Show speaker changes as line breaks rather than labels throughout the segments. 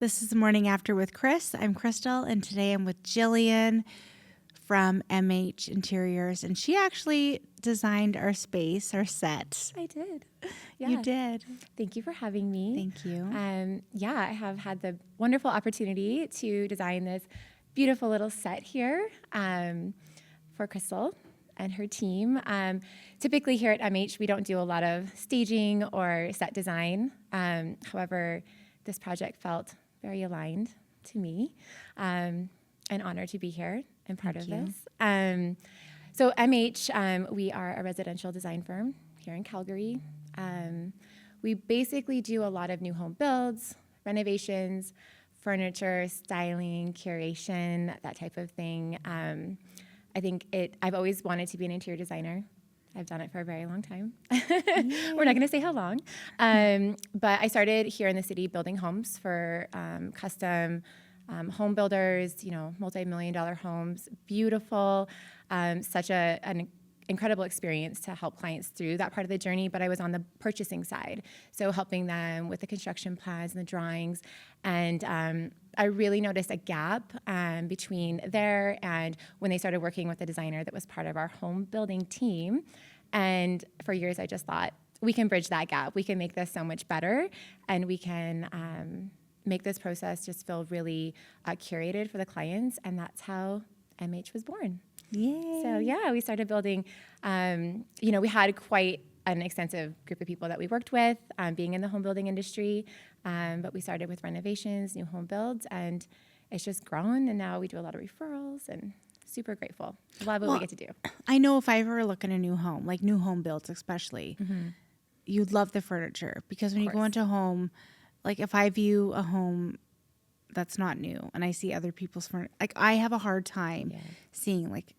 This is the Morning After with Krys. I'm Krystal, and today I'm with Jillian from MH Interiors, and she actually designed our space, our set.
I did.
You did.
Thank you for having me.
Thank you.
I have had the wonderful opportunity to design this beautiful little set here for Krystal and her team. Typically here at MH, we don't do a lot of staging or set design. However, this project felt very aligned to me. An honor to be here and part of this. So MH, we are a residential design firm here in Calgary. We basically do a lot of new home builds, renovations, furniture, styling, curation, that type of thing. I've always wanted to be an interior designer. I've done it for a very long time. We're not going to say how long. But I started here in the city building homes for custom home builders, multi-million-dollar homes. Beautiful, such an incredible experience to help clients through that part of the journey. But I was on the purchasing side, so helping them with the construction plans and the drawings. And I really noticed a gap between there and when they started working with a designer that was part of our home building team. And for years, I just thought, we can bridge that gap. We can make this so much better, and we can make this process just feel really curated for the clients. And that's how MH was born.
Yay.
So we started building. We had quite an extensive group of people that we worked with, being in the home building industry. But we started with renovations, new home builds, and it's just grown. And now we do a lot of referrals, and super grateful. Love what we get to do.
I know if I ever look at a new home, like new home builds especially, you'd love the furniture. Because when you go into a home, like if I view a home that's not new and I see other people's furniture, like I have a hard time seeing, like,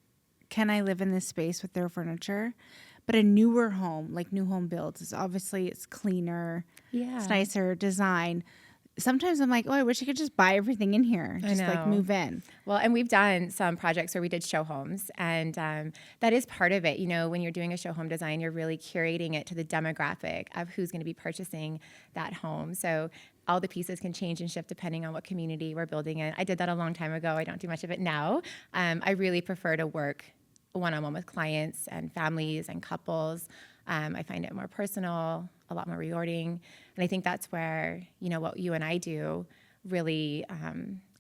can I live in this space with their furniture? But a newer home, like new home builds, is obviously it's cleaner, it's nicer design. Sometimes I'm like, oh, I wish I could just buy everything in here, just like move in.
Well, and we've done some projects where we did show homes, and that is part of it. When you're doing a show home design, you're really curating it to the demographic of who's going to be purchasing that home. So all the pieces can change and shift depending on what community we're building in. I did that a long time ago. I don't do much of it now. I really prefer to work one-on-one with clients and families and couples. I find it more personal, a lot more rewarding. And I think that's where, what you and I do really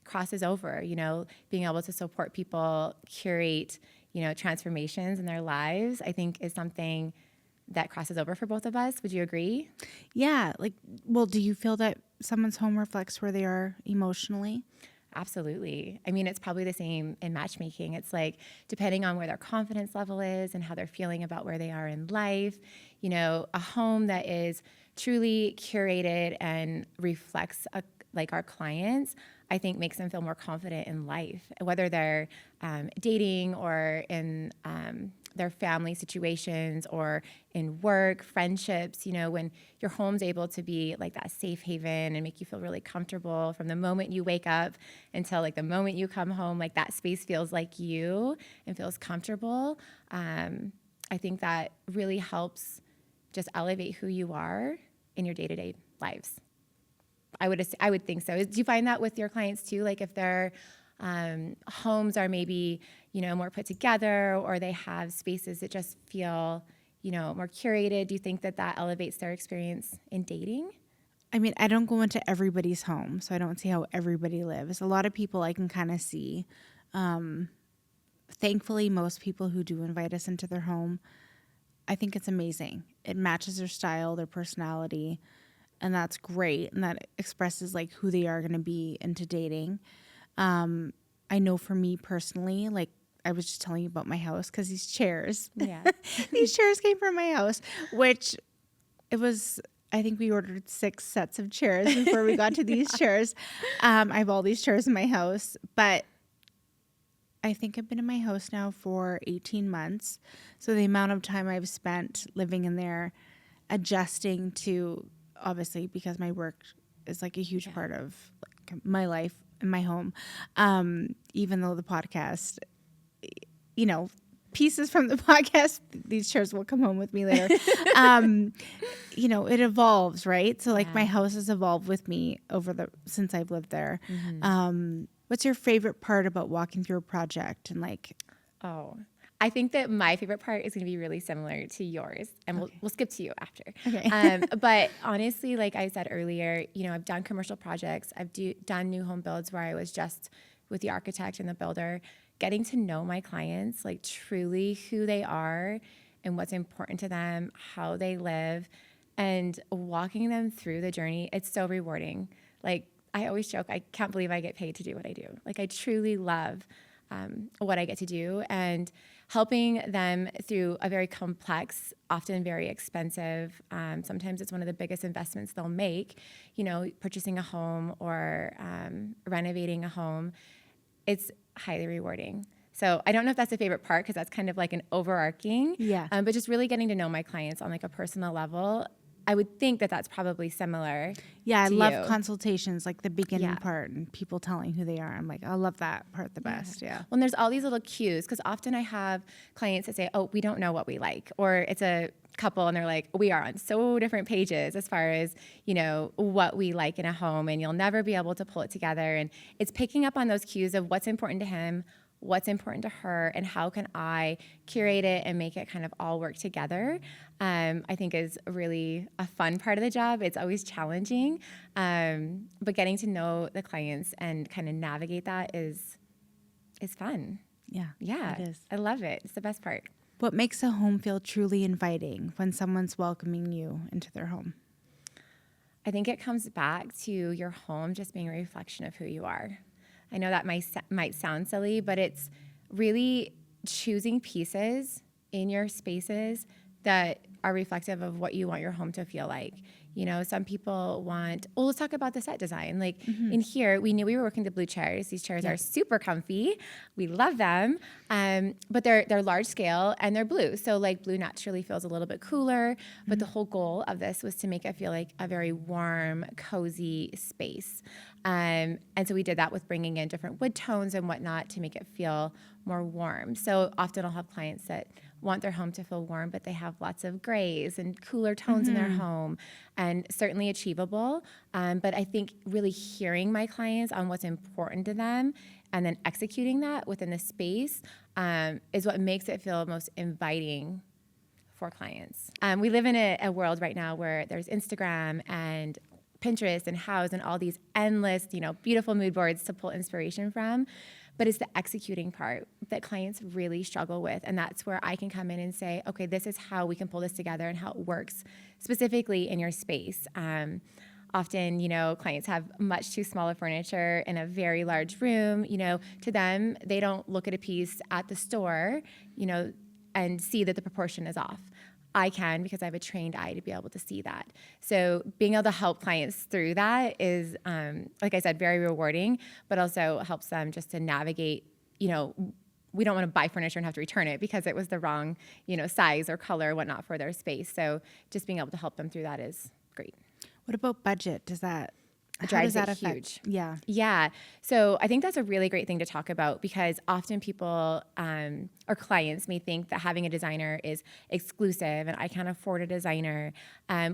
crosses over, being able to support people, curate, transformations in their lives, I think is something that crosses over for both of us. Would you agree?
Yeah. Do you feel that someone's home reflects where they are emotionally?
Absolutely. I mean, it's probably the same in matchmaking. It's like, depending on where their confidence level is and how they're feeling about where they are in life, a home that is truly curated and reflects like our clients, I think makes them feel more confident in life, whether they're dating or in their family situations or in work, friendships. When your home's able to be like that safe haven and make you feel really comfortable from the moment you wake up until like the moment you come home, like that space feels like you and feels comfortable. I think that really helps just elevate who you are in your day-to-day lives. I would think so. Do you find that with your clients too? Like if their homes are maybe, more put together, or they have spaces that just feel, more curated, do you think that elevates their experience in dating?
I mean, I don't go into everybody's home, so I don't see how everybody lives. A lot of people I can kind of see. Thankfully, most people who do invite us into their home, I think it's amazing. It matches their style, their personality, and that's great. And that expresses like who they are going to be into dating. I know for me personally, like I was just telling you about my house, because these chairs, these chairs came from my house, which I think we ordered 6 sets of chairs before we got to these chairs. I have all these chairs in my house, but I think I've been in my house now for 18 months. So the amount of time I've spent living in there, adjusting to, obviously, because my work is like a huge part of like my life in my home. Even though the podcast, pieces from the podcast, these chairs will come home with me later. You know, it evolves, right? So like my house has evolved with me since I've lived there. What's your favorite part about walking through a project and like?
Oh, I think that my favorite part is going to be really similar to yours, and we'll skip to you after.
Okay.
But honestly, like I said earlier, you know, I've done commercial projects. I've done new home builds where I was just with the architect and the builder, getting to know my clients, like truly who they are and what's important to them, how they live, and walking them through the journey. It's so rewarding. Like I always joke, I can't believe I get paid to do what I do. Like I truly love what I get to do, and helping them through a very complex, often very expensive, sometimes it's one of the biggest investments they'll make, you know, purchasing a home or renovating a home. It's highly rewarding. So I don't know if that's a favorite part because that's kind of like an overarching, but just really getting to know my clients on like a personal level. I would think that that's probably similar.
Yeah, I
to
love
you.
consultations, like the beginning part and people telling who they are. I'm like, I love that part the best. Yeah.
Well, and there's all these little cues because often I have clients that say, oh, we don't know what we like. Or it's a couple and they're like, we are on so different pages as far as, you know, what we like in a home, and you'll never be able to pull it together. And it's picking up on those cues of what's important to him, what's important to her, and how can I curate it and make it kind of all work together. I think is really a fun part of the job. It's always challenging, but getting to know the clients and kind of navigate that is fun. Yeah,
it is.
I love it. It's the best part.
What makes a home feel truly inviting when someone's welcoming you into their home?
I think it comes back to your home just being a reflection of who you are. I know that might sound silly, but it's really choosing pieces in your spaces that are reflective of what you want your home to feel like. You know, some people want, well, let's talk about the set design. Like in here, we knew we were working the blue chairs. These chairs are super comfy. We love them. But they're large scale and they're blue. So like blue naturally feels a little bit cooler. But the whole goal of this was to make it feel like a very warm, cozy space. And so we did that with bringing in different wood tones and whatnot to make it feel more warm. So often I'll have clients that want their home to feel warm, but they have lots of grays and cooler tones in their home, and certainly achievable. But I think really hearing my clients on what's important to them and then executing that within the space is what makes it feel most inviting for clients. We live in a world right now where there's Instagram and Pinterest and House and all these endless, you know, beautiful mood boards to pull inspiration from. But it's the executing part that clients really struggle with. And that's where I can come in and say, okay, this is how we can pull this together and how it works specifically in your space. Often, you know, clients have much too small of furniture in a very large room. You know, to them, they don't look at a piece at the store, you know, and see that the proportion is off. I can because I have a trained eye to be able to see that. So being able to help clients through that is, like I said, very rewarding, but also helps them just to navigate, you know, we don't want to buy furniture and have to return it because it was the wrong, you know, size or color or whatnot for their space. So just being able to help them through that is great.
What about budget? How
Drives
does that
it
affect?
huge.
Yeah.
Yeah. So I think that's a really great thing to talk about because often people or clients may think that having a designer is exclusive and I can't afford a designer.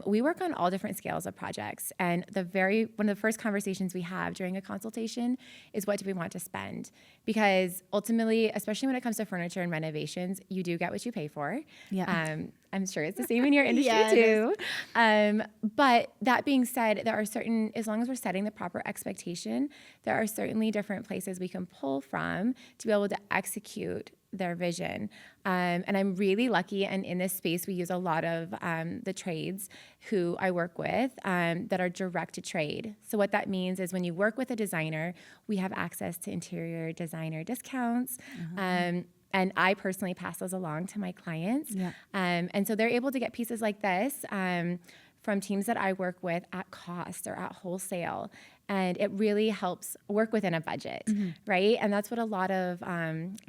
We work on all different scales of projects. And one of the first conversations we have during a consultation is what do we want to spend? Because ultimately, especially when it comes to furniture and renovations, you do get what you pay for.
Yeah.
I'm sure it's the same in your industry too. But that being said, there are certain, as long as we're setting the proper expectation, there are certainly different places we can pull from to be able to execute their vision. And I'm really lucky, and in this space, we use a lot of the trades who I work with that are direct to trade. So what that means is when you work with a designer, we have access to interior designer discounts. And I personally pass those along to my clients.
Yeah.
And so they're able to get pieces like this from teams that I work with at cost or at wholesale. And it really helps work within a budget, right? And that's what a lot of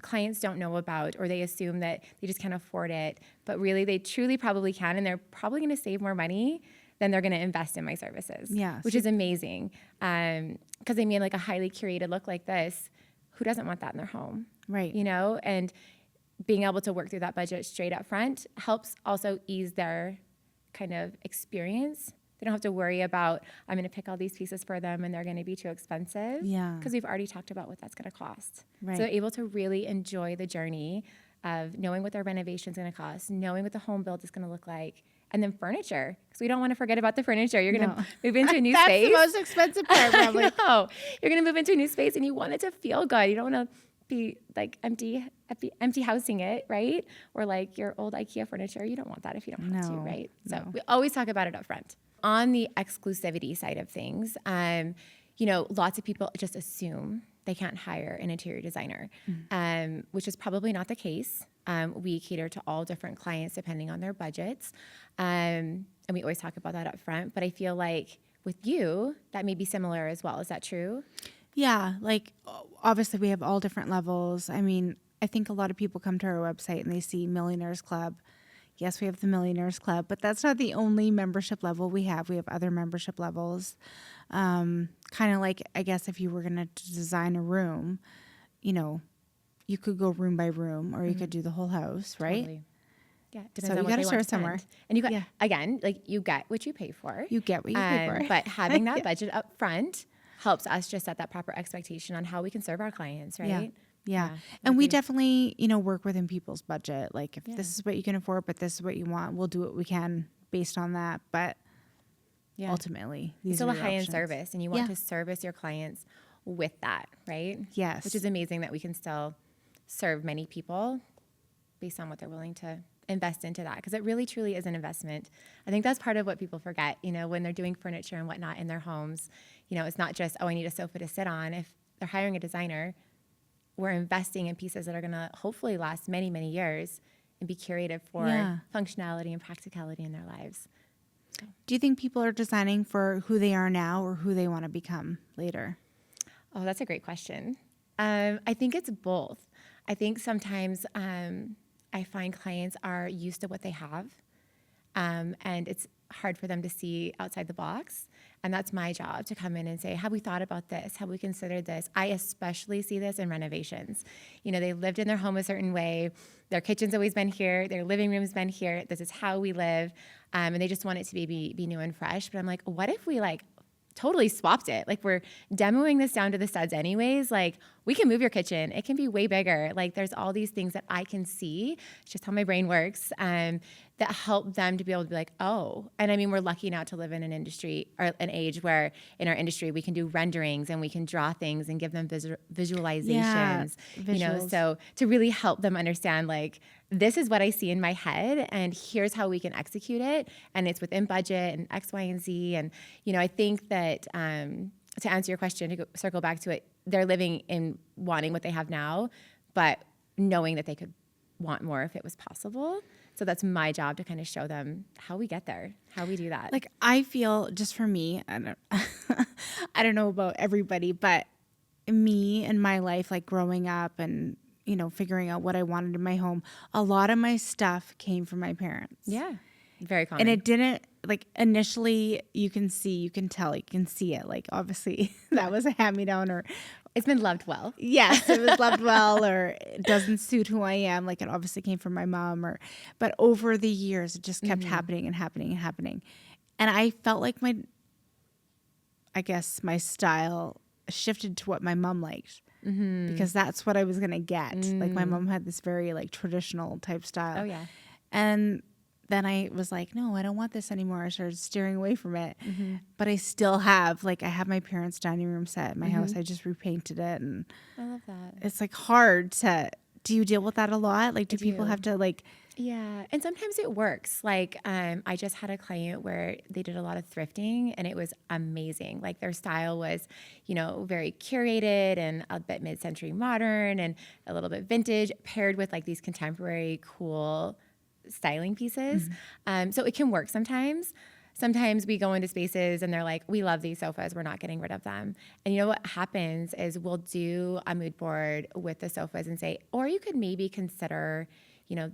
clients don't know about, or they assume that they just can't afford it. But really, they truly probably can, and they're probably going to save more money than they're going to invest in my services, which is amazing. Because I mean, like a highly curated look like this, who doesn't want that in their home?
Right.
You know, and being able to work through that budget straight up front helps also ease their kind of experience. They don't have to worry about, I'm going to pick all these pieces for them and they're going to be too expensive.
Yeah.
Because we've already talked about what that's going to cost.
Right.
So they're able to really enjoy the journey of knowing what their renovation is going to cost, knowing what the home build is going to look like, and then furniture. Because we don't want to forget about the furniture. You're going to move into a new space.
That's the most expensive part, probably.
No, you're going to move into a new space and you want it to feel good. You don't want to be like empty housing it, right? Or like your old IKEA furniture. You don't want that if you don't have to, right? So we always talk about it up front. On the exclusivity side of things, lots of people just assume they can't hire an interior designer, which is probably not the case. We cater to all different clients depending on their budgets. And we always talk about that up front. But I feel like with you, that may be similar as well. Is that true?
Yeah, like obviously we have all different levels. I mean, I think a lot of people come to our website and they see Millionaires Club. Yes, we have the Millionaires Club, but that's not the only membership level we have. We have other membership levels. Kind of like, I guess, if you were going to design a room, you could go room by room or you could do the whole house, right?
Totally. Yeah,
So you got to start somewhere.
And you got, again, like you get what you pay for.
You get what you pay for.
But having that budget up front helps us just set that proper expectation on how we can serve our clients, right?
Yeah. And we definitely, work within people's budget. Like if this is what you can afford, but this is what you want, we'll do what we can based on that. But ultimately, these
it's still
are
a
your
high-end
options.
service and you want to service your clients with that, right?
Yes.
Which is amazing that we can still serve many people based on what they're willing to invest into that, because it really truly is an investment. I think that's part of what people forget, when they're doing furniture and whatnot in their homes. It's not just, I need a sofa to sit on. If they're hiring a designer, we're investing in pieces that are going to hopefully last many, many years and be curated for functionality and practicality in their lives.
Do you think people are designing for who they are now or who they want to become later?
Oh, that's a great question. I think it's both. I think sometimes I find clients are used to what they have, and it's hard for them to see outside the box. And that's my job, to come in and say, have we thought about this? Have we considered this? I especially see this in renovations. They lived in their home a certain way. Their kitchen's always been here. Their living room's been here. This is how we live. And they just want it to be new and fresh. But I'm like, what if we totally swapped it? Like, we're demoing this down to the studs anyways. Like, we can move your kitchen. It can be way bigger. Like, there's all these things that I can see. It's just how my brain works, that help them to be able to be like, oh. And I mean, we're lucky now to live in an industry or an age where in our industry we can do renderings and we can draw things and give them visualizations. So to really help them understand, like, this is what I see in my head and here's how we can execute it. And it's within budget and X, Y, and Z. And, I think that to answer your question, to circle back to it, they're living in wanting what they have now, but knowing that they could want more if it was possible. So that's my job, to kind of show them how we get there, how we do that.
Like, I feel, just for me, I don't know about everybody, but me and my life, like growing up and, figuring out what I wanted in my home, a lot of my stuff came from my parents.
Yeah. Very common.
And it didn't, like, initially you can see it. Like, obviously that was a hand-me-down, or
it's been loved well.
Yes, it was loved well, or it doesn't suit who I am. Like, it obviously came from my mom, but over the years it just kept happening and happening and happening. And I felt like my style shifted to what my mom liked, because that's what I was going to get. Like, my mom had this very traditional type style.
Oh yeah.
And then I was like, no, I don't want this anymore. I started steering away from it. But I still have, I have my parents' dining room set in my house. I just repainted it. And
I love that.
it's hard to, do you deal with that a lot? Like, do people have to
Yeah. And sometimes it works. Like, I just had a client where they did a lot of thrifting and it was amazing. Like, their style was, very curated and a bit mid-century modern and a little bit vintage, paired with these contemporary cool styling pieces. So it can work sometimes. Sometimes we go into spaces and they're like, we love these sofas, we're not getting rid of them. And what happens is we'll do a mood board with the sofas and say, or you could maybe consider,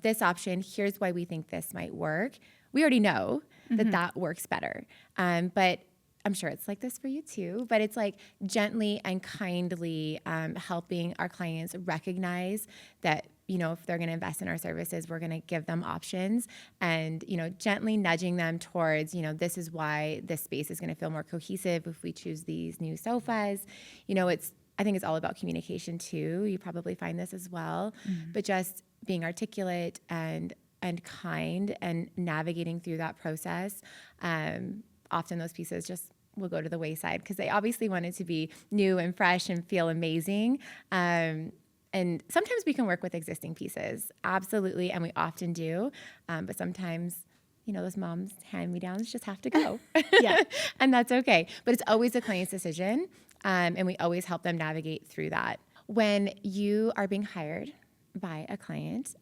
this option. Here's why we think this might work. We already know that works better. But I'm sure it's like this for you too, but it's like gently and kindly helping our clients recognize that, you know, if they're going to invest in our services, we're going to give them options and, you know, gently nudging them towards, you know, this is why this space is going to feel more cohesive if we choose these new sofas. You know, I think it's all about communication too. You probably find this as well, but just being articulate and kind and navigating through that process. Often those pieces just will go to the wayside because they obviously want it to be new and fresh and feel amazing. And sometimes we can work with existing pieces, absolutely, and we often do. But sometimes, you know, those mom's hand-me-downs just have to go.
Yeah.
And that's okay. But it's always the client's decision, and we always help them navigate through that. When you are being hired by a client,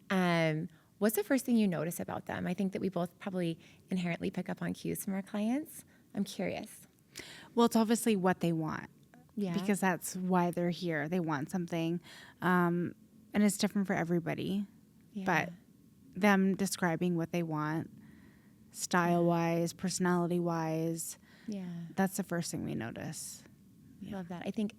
what's the first thing you notice about them? I think that we both probably inherently pick up on cues from our clients. I'm curious.
Well, it's obviously what they want.
Yeah.
Because that's why they're here. They want something. And it's different for everybody.
Yeah.
But them describing what they want, style-wise, personality-wise, that's the first thing we notice.
I love that. I think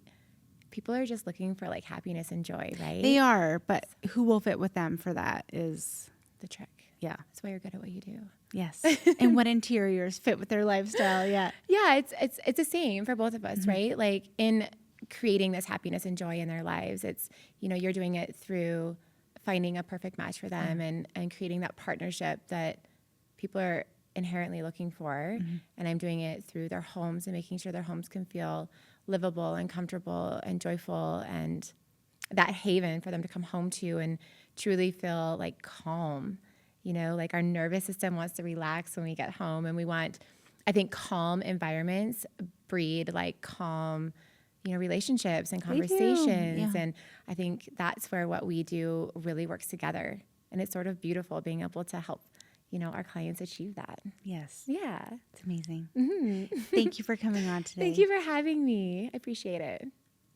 people are just looking for like happiness and joy, right?
They are, but who will fit with them for that is
the trick.
Yeah.
That's why you're good at what you do.
Yes. And what interiors fit with their lifestyle. Yeah.
Yeah. It's the same for both of us, right? Like in creating this happiness and joy in their lives, it's, you know, you're doing it through finding a perfect match for them and creating that partnership that people are inherently looking for. And I'm doing it through their homes and making sure their homes can feel livable and comfortable and joyful and that haven for them to come home to and truly feel like calm. You know, like our nervous system wants to relax when we get home, and we want, I think, calm environments breed like calm, you know, relationships and conversations. And I think that's where what we do really works together. And it's sort of beautiful being able to help, you know, our clients achieve that.
Yes.
Yeah.
It's amazing. Thank you for coming on today.
Thank you for having me. I appreciate it.